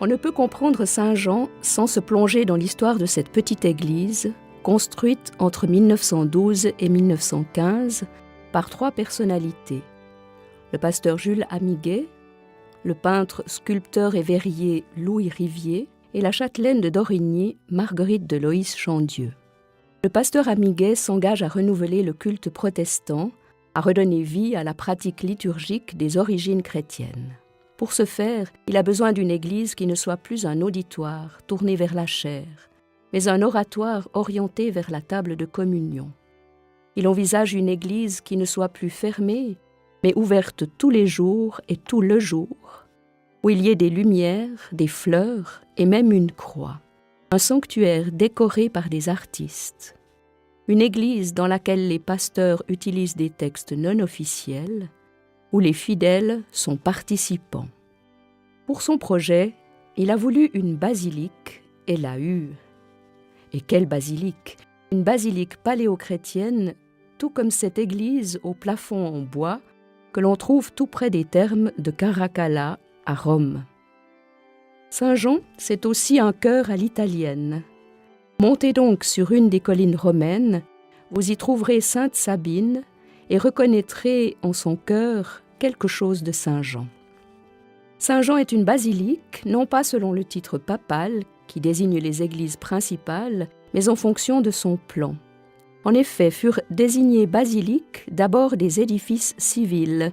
On ne peut comprendre Saint-Jean sans se plonger dans l'histoire de cette petite église, construite entre 1912 et 1915 par trois personnalités. Le pasteur Jules Amiguet, le peintre, sculpteur et verrier Louis Rivier et la châtelaine de Dorigny, Marguerite de Loïs Chandieu. Le pasteur Amiguet s'engage à renouveler le culte protestant, à redonner vie à la pratique liturgique des origines chrétiennes. Pour ce faire, il a besoin d'une église qui ne soit plus un auditoire tourné vers la chair, mais un oratoire orienté vers la table de communion. Il envisage une église qui ne soit plus fermée, mais ouverte tous les jours et tout le jour, où il y ait des lumières, des fleurs et même une croix. Un sanctuaire décoré par des artistes. Une église dans laquelle les pasteurs utilisent des textes non officiels, où les fidèles sont participants. Pour son projet, il a voulu une basilique et l'a eue. Et quelle basilique! Une basilique paléochrétienne, tout comme cette église au plafond en bois que l'on trouve tout près des thermes de Caracalla à Rome. Saint-Jean, c'est aussi un chœur à l'italienne. Montez donc sur une des collines romaines, vous y trouverez Sainte Sabine et reconnaîtrez en son chœur quelque chose de Saint-Jean. Saint-Jean est une basilique, non pas selon le titre papal, qui désigne les églises principales, mais en fonction de son plan. En effet, furent désignés basiliques d'abord des édifices civils,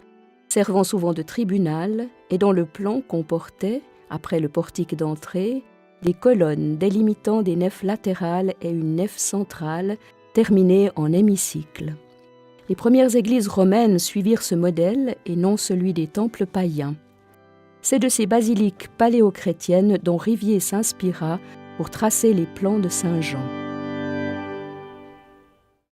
servant souvent de tribunal, et dont le plan comportait, après le portique d'entrée, des colonnes délimitant des nefs latérales et une nef centrale, terminée en hémicycle. Les premières églises romaines suivirent ce modèle et non celui des temples païens. C'est de ces basiliques paléochrétiennes dont Rivier s'inspira pour tracer les plans de Saint-Jean.